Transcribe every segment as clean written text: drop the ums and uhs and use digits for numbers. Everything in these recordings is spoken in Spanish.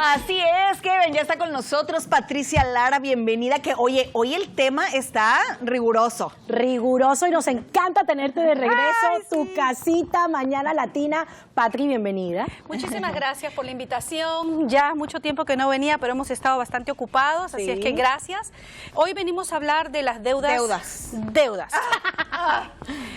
Así es, Kevin, ya está con nosotros Patricia Lara, bienvenida, que oye, hoy el tema está riguroso. Riguroso y nos encanta tenerte de regreso, tu casita Mañana Latina. Patri, bienvenida. Muchísimas gracias por la invitación, ya mucho tiempo que no venía, pero hemos estado bastante ocupados, así es que gracias. Hoy venimos a hablar de las deudas. Deudas.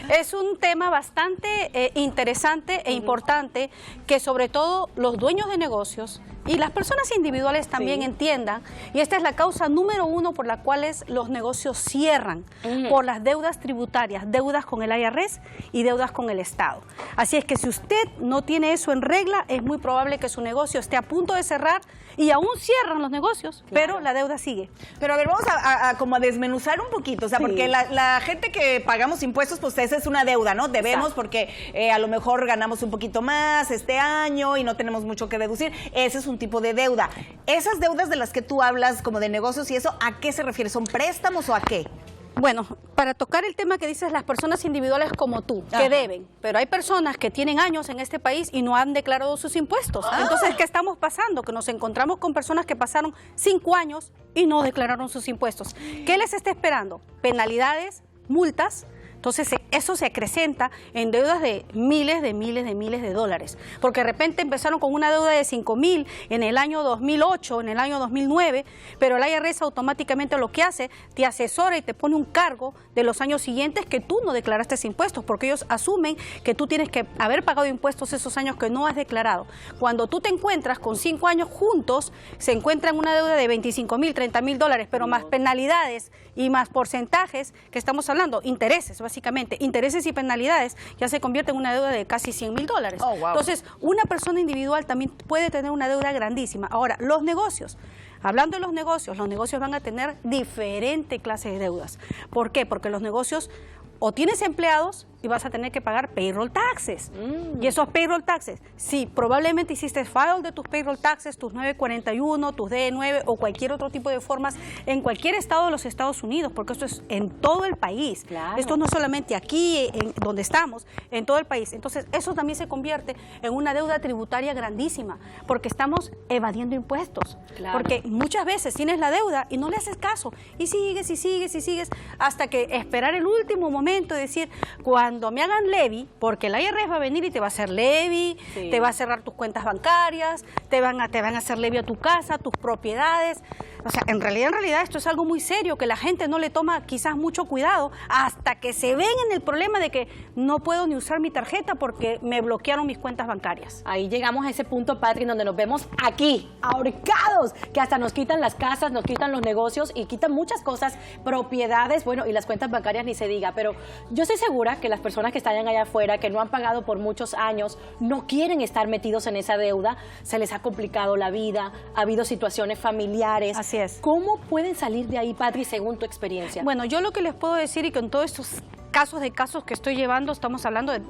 Es un tema bastante interesante e importante que sobre todo los dueños de negocios y las personas individuales también entiendan, y esta es la causa número uno por la cual los negocios cierran, por las deudas tributarias, deudas con el IRS y deudas con el Estado. Así es que si usted no tiene eso en regla, es muy probable que su negocio esté a punto de cerrar, y aún cierran los negocios, pero la deuda sigue. Pero a ver, vamos a como a desmenuzar un poquito, o sea, porque la gente que pagamos impuestos, pues esa es una deuda, ¿no? Debemos porque a lo mejor ganamos un poquito más este año y no tenemos mucho que deducir. Ese es un tipo de deuda. Esas deudas de las que tú hablas, como de negocios y eso, ¿a qué se refiere? ¿Son préstamos o a qué? Bueno, para tocar el tema que dices, las personas individuales como tú, que deben, pero hay personas que tienen años en este país y no han declarado sus impuestos. Entonces, ¿qué estamos pasando? Que nos encontramos con personas que pasaron 5 años y no declararon sus impuestos. ¿Qué les está esperando? Penalidades, multas. Entonces eso se acrecenta en deudas de miles de dólares, porque de repente empezaron con una deuda de 5,000 en el año 2008, en el año 2009, pero el IRS automáticamente lo que hace, te asesora y te pone un cargo de los años siguientes que tú no declaraste impuestos, porque ellos asumen que tú tienes que haber pagado impuestos esos años que no has declarado. Cuando tú te encuentras con 5 años juntos, se encuentra en una deuda de 25,000, 30,000 dólares, pero más penalidades y más porcentajes, que estamos hablando, intereses, básicamente, intereses y penalidades, ya se convierte en una deuda de casi 100,000 dólares. Entonces, una persona individual también puede tener una deuda grandísima. Ahora, los negocios. Hablando de los negocios van a tener diferentes clases de deudas. ¿Por qué? Porque los negocios o tienes empleados y vas a tener que pagar payroll taxes. Y esos payroll taxes, sí, probablemente hiciste file de tus payroll taxes, tus 941, tus DE9 o cualquier otro tipo de formas en cualquier estado de los Estados Unidos, porque esto es en todo el país. Esto no solamente aquí, en donde estamos, en todo el país. Entonces, eso también se convierte en una deuda tributaria grandísima, porque estamos evadiendo impuestos. Porque muchas veces tienes la deuda y no le haces caso, y sigues, hasta que esperar el último momento y decir, cuando me hagan levy, porque el IRS va a venir y te va a hacer levy, te va a cerrar tus cuentas bancarias, te van a hacer levy a tu casa, tus propiedades. O sea, en realidad esto es algo muy serio, que la gente no le toma quizás mucho cuidado hasta que se ven en el problema de que no puedo ni usar mi tarjeta porque me bloquearon mis cuentas bancarias. Ahí llegamos a ese punto, Patri, donde nos vemos aquí, ahorcados, que hasta nos quitan las casas, nos quitan los negocios y quitan muchas cosas, propiedades, bueno, y las cuentas bancarias ni se diga. Pero yo estoy segura que las personas que están allá afuera, que no han pagado por muchos años, no quieren estar metidos en esa deuda, se les ha complicado la vida, ha habido situaciones familiares. Así es. ¿Cómo pueden salir de ahí, Patri, según tu experiencia? Bueno, yo lo que les puedo decir, y con todos estos casos que estoy llevando, estamos hablando de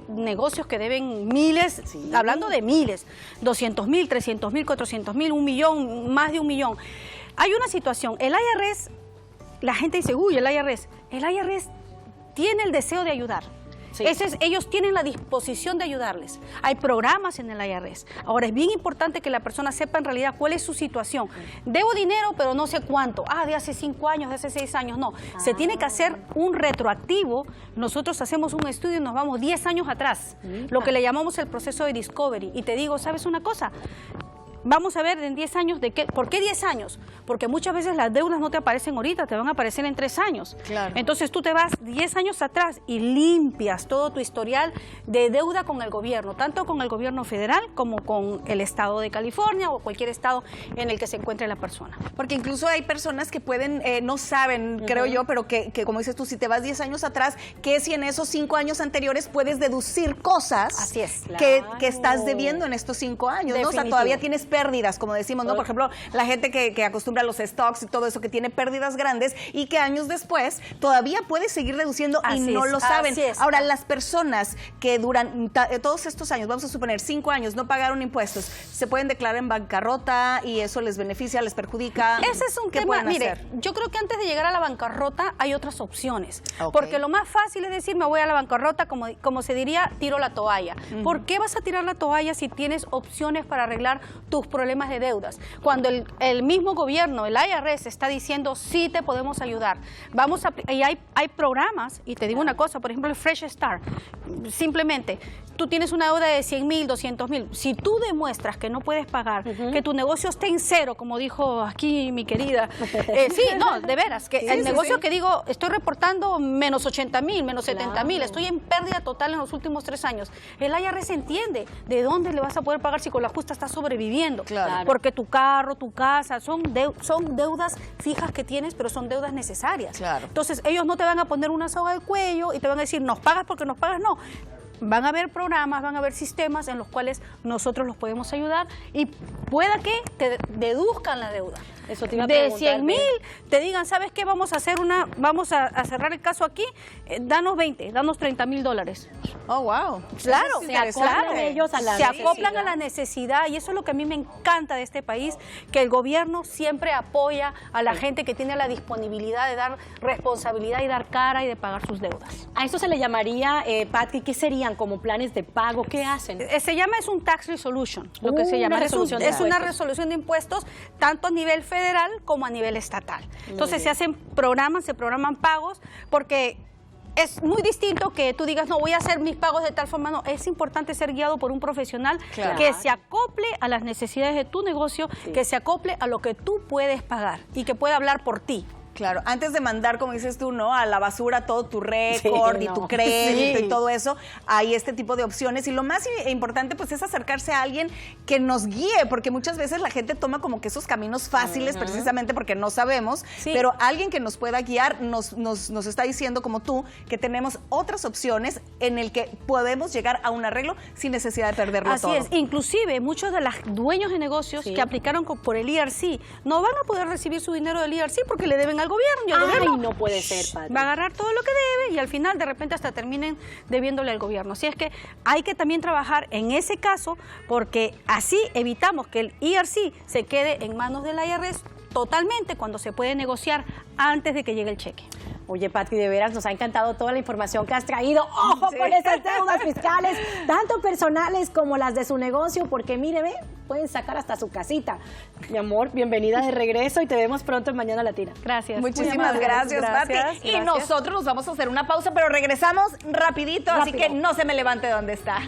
negocios que deben miles, hablando de miles, 200,000, 300,000, 400,000, 1 millón, más de 1 millón. Hay una situación, el IRS, la gente dice, uy, el IRS tiene el deseo de ayudar. Ellos tienen la disposición de ayudarles. Hay programas en el IRS. Ahora, es bien importante que la persona sepa en realidad cuál es su situación. Debo dinero, pero no sé cuánto. De hace 5 años, de hace 6 años. No, se tiene que hacer un retroactivo. Nosotros hacemos un estudio y nos vamos 10 años atrás. Lo que le llamamos el proceso de discovery. Y te digo, ¿sabes una cosa? Vamos a ver en 10 años, ¿por qué 10 años? Porque muchas veces las deudas no te aparecen ahorita, te van a aparecer en 3 años. Entonces tú te vas 10 años atrás y limpias todo tu historial de deuda con el gobierno, tanto con el gobierno federal como con el estado de California o cualquier estado en el que se encuentre la persona. Porque incluso hay personas que pueden, no saben, creo yo, pero que como dices tú, si te vas 10 años atrás, que si en esos 5 años anteriores puedes deducir cosas que estás debiendo en estos 5 años, ¿no? O sea, todavía tienes pérdidas, como decimos, ¿no? Por ejemplo, la gente que acostumbra a los stocks y todo eso, que tiene pérdidas grandes y que años después todavía puede seguir deduciendo y no lo saben. Ahora, las personas que duran todos estos años, vamos a suponer 5 años, no pagaron impuestos, se pueden declarar en bancarrota y eso les beneficia, les perjudica. Ese es un tema, mire, yo creo que antes de llegar a la bancarrota hay otras opciones, porque lo más fácil es decir, me voy a la bancarrota, como se diría, tiro la toalla. ¿Por qué vas a tirar la toalla si tienes opciones para arreglar tus problemas de deudas. Cuando el mismo gobierno, el IRS, está diciendo sí te podemos ayudar. Y hay programas, y te digo una cosa, por ejemplo el Fresh Start, simplemente tú tienes una deuda de 100,000, 200,000. Si tú demuestras que no puedes pagar, que tu negocio esté en cero, como dijo aquí mi querida, sí, no, de veras, que el negocio que digo, estoy reportando menos 80,000, menos 70,000, estoy en pérdida total en los últimos 3 años. El IRS entiende de dónde le vas a poder pagar si con la justa estás sobreviviendo. Claro. Porque tu carro, tu casa, son deudas fijas que tienes, pero son deudas necesarias. Claro. Entonces, ellos no te van a poner una soga al cuello y te van a decir, nos pagas porque nos pagas, no. Van a haber programas, van a haber sistemas en los cuales nosotros los podemos ayudar y pueda que te deduzcan la deuda. Eso te iba a de preguntar, 100,000 te digan, ¿sabes qué? Vamos a cerrar el caso aquí, danos 20, danos $30,000. Oh, wow. Claro, se acoplan ellos a la se acoplan necesidad. a la necesidad y eso es lo que a mí me encanta de este país, que el gobierno siempre apoya a la gente que tiene la disponibilidad de dar responsabilidad y dar cara y de pagar sus deudas. A eso se le llamaría, Patti, ¿qué serían como planes de pago? ¿Qué hacen? Se llama, es un tax resolution, lo que se llama. Una resolución de es una impuestos. resolución de impuestos, tanto a nivel federal como a nivel estatal. Entonces se hacen programas, se programan pagos, porque es muy distinto que tú digas, no, voy a hacer mis pagos de tal forma. No, es importante ser guiado por un profesional que se acople a las necesidades de tu negocio, que se acople a lo que tú puedes pagar y que pueda hablar por ti. Claro, antes de mandar, como dices tú, ¿no?, a la basura todo tu récord y tu crédito y todo eso, hay este tipo de opciones. Y lo más importante, pues, es acercarse a alguien que nos guíe, porque muchas veces la gente toma como que esos caminos fáciles precisamente porque no sabemos, pero alguien que nos pueda guiar nos está diciendo, como tú, que tenemos otras opciones en el que podemos llegar a un arreglo sin necesidad de perderlo todo. Así es, inclusive muchos de los dueños de negocios que aplicaron por el ERC no van a poder recibir su dinero del ERC porque le deben al gobierno. Y el gobierno no puede ser, Patti. va a agarrar todo lo que debe y al final de repente hasta terminen debiéndole al gobierno. Así es que hay que también trabajar en ese caso porque así evitamos que el ERC se quede en manos del IRS totalmente cuando se puede negociar antes de que llegue el cheque. Oye, Patti, de veras nos ha encantado toda la información que has traído. ¡Ojo con esas deudas fiscales, tanto personales como las de su negocio! Porque mire, pueden sacar hasta su casita. Mi amor, bienvenida de regreso y te vemos pronto en Mañana Latina. Gracias. Muchísimas gracias, Patti. Y nosotros nos vamos a hacer una pausa, pero regresamos rapidito, así que no se me levante donde está.